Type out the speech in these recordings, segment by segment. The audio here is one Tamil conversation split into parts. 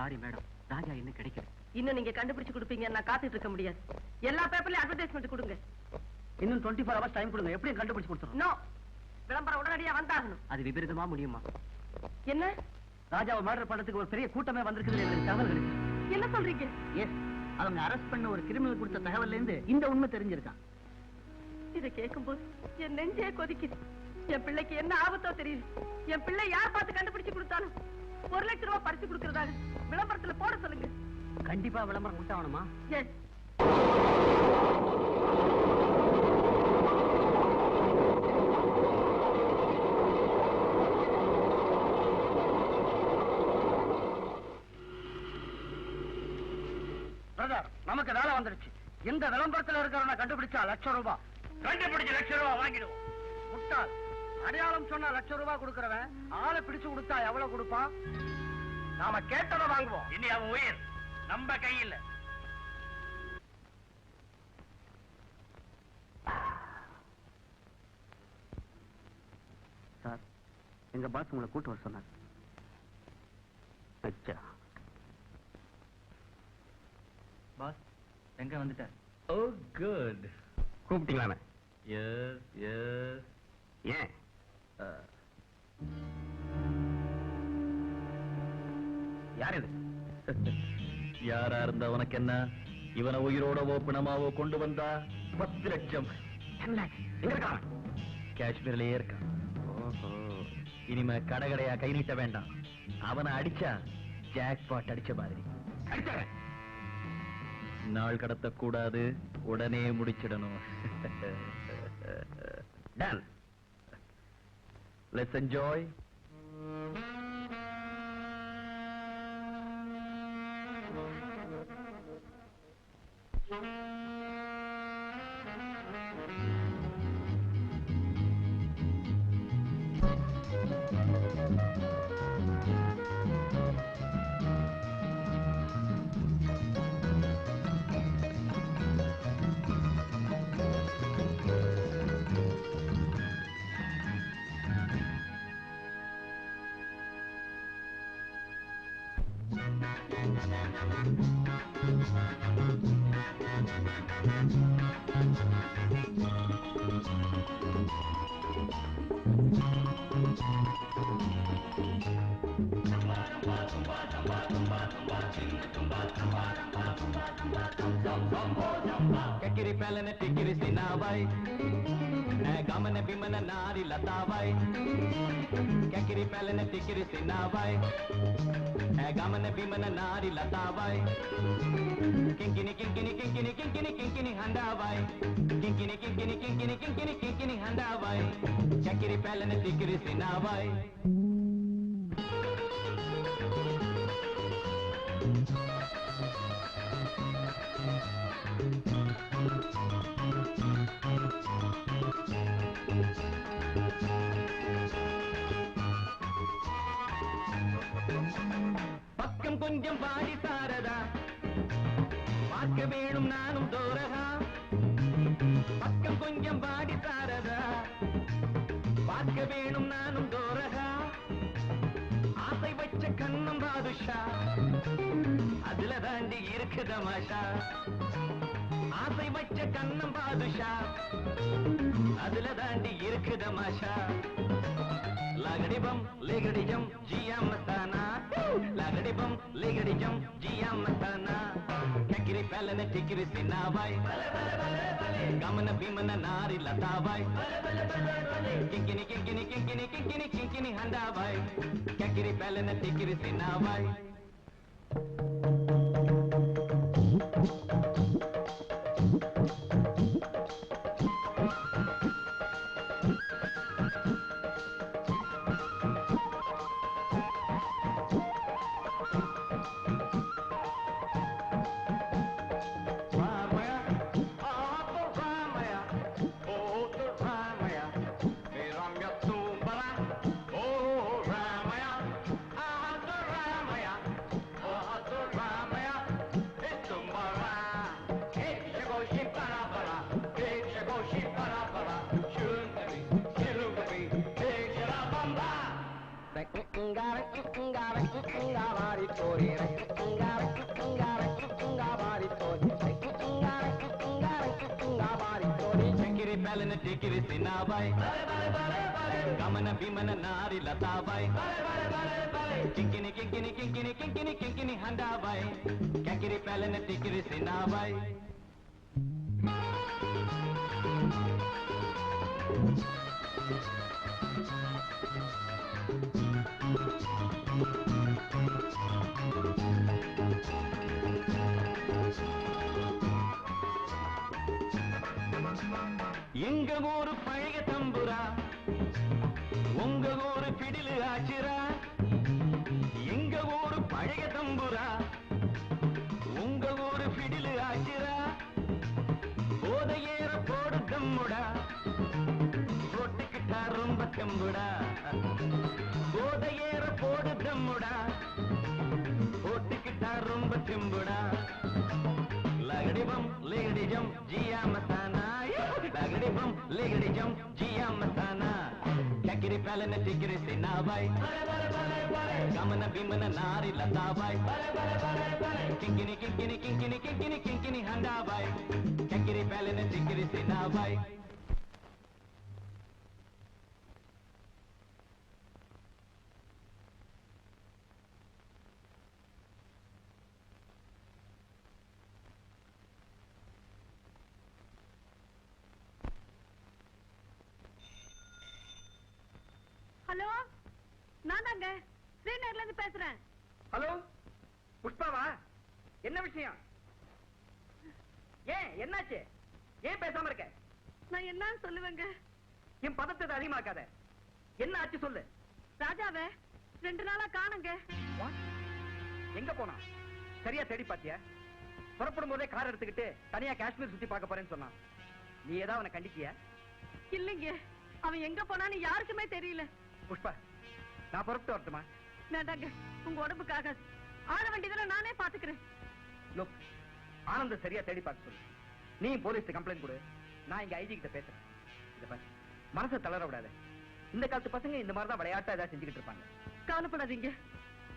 சாரி மேடம், ராஜா இன்னும் கிடைக்கல. இன்னும் நீங்க கண்டுபிடிச்சு கொடுப்பீங்க, நான் காத்துட்டு இருக்க முடியாது. எல்லா பேப்பர்லயும் அட்வர்டைஸ்மெண்ட் கொடுங்க. இன்னும் 24 hours டைம் கொடுங்க, எப்படியும் கண்டுபிடிச்சு கொடுத்துரும். நோ, விளம்பரம் உடனடியா வந்தாகணும். அது விபரீதமா முடியுமா? என்ன? ராஜாவை மர்டர் பண்றதுக்கு ஒரு பெரிய கூட்டமே வந்திருக்குது எனக்கு தகவல் இருக்கு. என்ன சொல்றீங்க? எஸ், அவங்க அரெஸ்ட் பண்ண ஒரு கிரிமினல் கொடுத்த தகவல்ல இருந்து இந்த உண்மை தெரிஞ்சிருக்கான். இதை கேட்கும்போது என் நெஞ்சே கொதிக்குது. என் பிள்ளைக்கு என்ன ஆபத்தோ தெரியல. என் பிள்ளை யார் பார்த்து கண்டுபிடிச்சு கொடுத்தாலும் 1 லட்சம் ரூபாய் பறிச்சு கொடுக்கறதாக விளம்பரத்துல போட சொல்லுங்க. கண்டிப்பா விளம்பரம் கொடுத்தாகணுமா? எஸ். நமக்கு வேலை வந்துருச்சு. இந்த விளம்பரத்தில் இருக்கிறவனை கண்டுபிடிச்சா ₹1,00,000. கண்டுபிடிச்சு ₹1,00,000 வாங்கிடுவோம். முட்டாள், அடையாளம் சொன்னா ₹1,00,000 கொடுக்கிறவன் ஆளை பிடிச்சு கொடுத்தா எவ்வளவு கொடுப்பான்? நாம கேட்டதை வாங்குவோம். இனி அவன் உயிர் நம்ம கையில். சார், எங்க பாஸ் உங்களை கூட்டு வர சொன்னார். பாஸ் எங்க வந்துட்டார்? Oh good. கூப்பிட்டீங்களா? Yes yes. ஏன்? யார் இது? யாரா இருந்தா உனக்கு என்ன? இவனை உயிரோடவோ பிணமாவோ கொண்டு வந்தா 10 லட்சம். எங்க இருக்கான்? காஷ்மீர்லயே இருக்கான். இனிமே கடையா கை நீட்ட வேண்டாம். அவனை அடிச்சா ஜாக்பாட் அடிச்ச மாதிரி. நாள் கடத்த கூடாது, உடனே முடிச்சிடணும். Ton. Let's enjoy. Kekiri pelene tikiri sinavai, gamane bimane nari latavai. Kekiri pelene tikiri sinavai, gamane bimane nari latavai. Kinkini kinkini kinkini kinkini kinkini handavai. Kinkini kinkini kinkini kinkini kinkini handavai. Kekiri pelene tikiri sinavai. பக்கம் கொஞ்சம் பாடி சாரதா, பார்க்க வேணும் நானும் தோரகா. பக்கம் கொஞ்சம் பாடி சாரதா, பார்க்க வேணும் நானும் தோரகா. ஆசை வச்ச கண்ணம் பாதுஷா, அதுல தாண்டி இருக்கு தமாஷா. ஆசை வச்ச கண்ணம் பாதுஷா, அதுல தாண்டி இருக்கு தமாஷா. லகடிபம் லிகடிஜம் ஜியா மஸ்தானா, லகடிபம் லிகடிஜம் ஜியா மஸ்தானா. கக்கிரி பேலன டிக்கிரி சின்னாவாய், கமன பீமன நாரி லதாவாய். கிங்கினி கிங்கினி கிங்கினி கிங்கினி கிங்கினி ஹண்டாவாய். கக்கிரி பேலன டிக்கிரி சின்னாவாய். Kekiri palana tikiri sinabai. Gamana bimana nari latabai. Kinkini kinkini kinkini kinkini kinkini handabai. Kekiri palana tikiri sinabai. எங்க ஊரு பழைய தம்புரா உங்க ஊரு பிடிலு ஆச்சிரா எங்க ஊரு பழைய தம்புரா உங்க ஊரு பிடிலு ஆச்சிரா போதையேற போடு தம்முடா போட்டுக்கிட்டா ரொம்ப தெம்புடா போதையேற போடு தம்முடா போட்டுக்கிட்டா ரொம்ப தெம்புடா லகடிபம் லிகடிஜம் ஜியா மசானா லகடிபம் லிகடிஜம் ஜியா மசானா கக்கிரி பாலன டிக்கிரி சின்னாபாய் கமன பிமன நாரி லதாபாய் கிங்கினி கிங்கினி கிங்கினி கிங்கினி கிங்கினி ஹண்டாபாய் கக்கிரி பாலன டிக்கிரி சின்னாபாய் ஹலோ, நான் தாங்க ஸ்ரீநகர்ல இருந்து பேசுறேன். ஹலோ, புஷ்பாவா? என்ன விஷயம்? ஏன் என்னாச்சு? ஏன் பேசாம இருக்க? நான் என்னன்னு சொல்லுவேங்க? என் பதத்தை அதிகமாக்காத. என்ன ஆச்சு சொல்லு. ராஜாவே 2 நாளா காணுங்க. எங்க போனா? சரியா தேடி பாத்தியா? புறப்படும் போதே கார் எடுத்துக்கிட்டு தனியா காஷ்மீர் சுத்தி பார்க்க போறேன்னு சொன்னான். நீ ஏதாவது அவனை கண்டிக்கியா? இல்லைங்க, அவன் எங்க போனான்னு யாருக்குமே தெரியல. புஷ்பா, நான் புறப்பட்டு வரட்டுமா? வேண்டாங்க, உங்க உடம்புக்காக ஆட வேண்டியதுல நானே பாத்துக்கிறேன். லுக், ஆனந்த சரியா தேடி பார்க்க சொல்லு. நீ போலீஸ் கம்ப்ளைண்ட் கொடு. நான் இங்க ஐஜி கிட்ட பேசுறேன். இத பாரு, மனசை தளர விடாத. இந்த காலத்து பசங்க இந்த மாதிரி தான் விளையாட்டா ஏதாவது செஞ்சுக்கிட்டு இருப்பாங்க. கவலைப்படாதீங்க,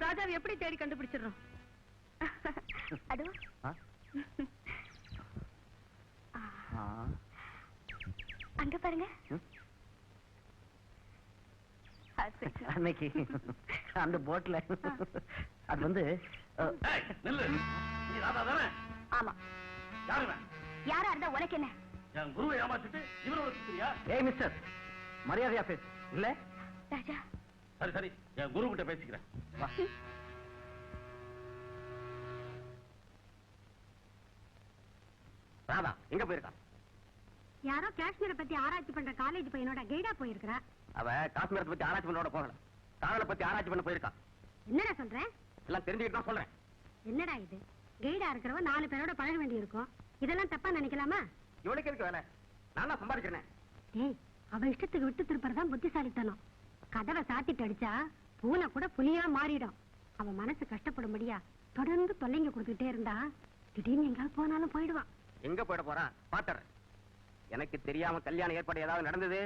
ராஜாவை எப்படி தேடி கண்டுபிடிச்சிடறோம். அதோ அங்க பாருங்க. அன்னைக்கு அந்த போட்ல அது வந்து ஆமா, யாரா இருந்தா உனக்கு என்ன? என் குருவை ஏமாத்திட்டு இவரோட சுத்தியா? ஏய் மிஸ்டர், மரியாதையா பேசு. இல்ல ராஜா, சரி சரி, என் குரு கிட்ட பேசிக்கிறேன். வா. ராதா எங்க போயிருக்கான்? யாரோ காஷ்மீரை பத்தி ஆராய்ச்சி பண்ற காலேஜ் பையனோட கைடா போயிருக்கிறா. அவ காஷ்மீரத்தை பத்தி ஆராய்ச்சி பண்ணோட போகல, காதலை பத்தி ஆராய்ச்சி பண்ண போயிருக்கான். என்னடா சொல்ற? எல்லாம் தெரிஞ்சுக்கிட்டு தான் சொல்றேன். என்னடா இது? கைடா இருக்கிறவ 4 பேரோட பழக வேண்டி இருக்கும். இதெல்லாம் தப்பா நினைக்கலாமா? இவளுக்கு இருக்கு வேலை, நான் தான் சம்பாதிக்கிறேன். ஏய், அவ இஷ்டத்துக்கு விட்டு திருப்பறதான் புத்திசாலித்தனம். கதவை சாத்திட்டு அடிச்சா பூனை கூட புலியா மாறிடும். அவ மனசு கஷ்டப்படும்படியா தொடர்ந்து தொல்லைங்க கொடுத்துட்டே இருந்தா திடீர்னு எங்காவது போனாலும் போயிடுவான். எங்க போயிட போறான் பாத்துறேன். எனக்கு தெரியாம கல்யாணம் ஏற்பாடு ஏதாவது நடந்தது,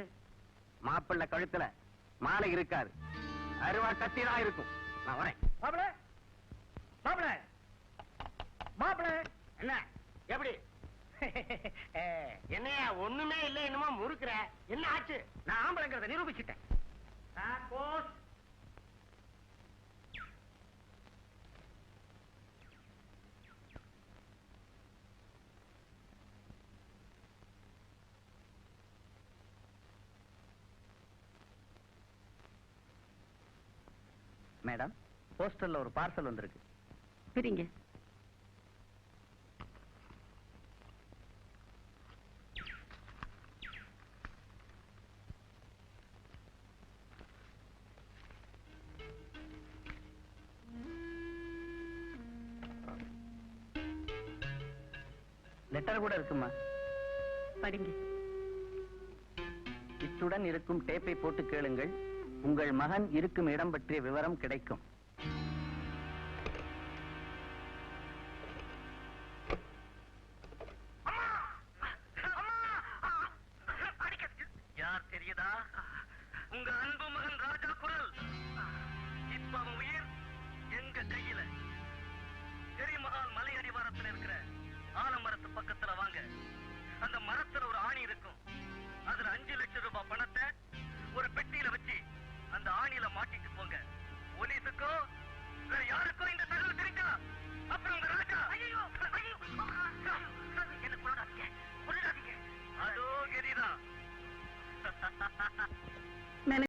மாப்பிள்ளை கழுத்துல மாலை இருக்காது, அருவா கத்தி தான் இருக்கும். நான் வரேன். மாப்பிள மாப்பிள மாப்பிள, என்ன எப்படி? என்னையா ஒண்ணுமே இல்ல, என்னமோ முறுக்குற, என்ன ஆச்சு? நான் ஆம்பளைங்கிறத நிரூபிச்சுட்டேன். மேடம், போஸ்டர்ல ஒரு பார்சல் வந்திருக்கு. சரிங்க. லெட்டர் கூட இருக்குமா? படிங்க. இத்துடன் இருக்கும் டேப்பை போட்டு கேளுங்கள். உங்கள் மகன் இருக்கும் இடம் பற்றிய விவரம் கிடைக்கும். யார் தெரியுதா? உங்க அன்பு மகன் ராஜா குரல். இப்ப அவன் உயிர் எங்க கையில. பெரியமகால் மலை அடிவாரத்தில் இருக்கிற ஆலமரத்து பக்கத்துல வாங்க. அந்த மரத்துல ஒரு ஆணி இருக்கும்.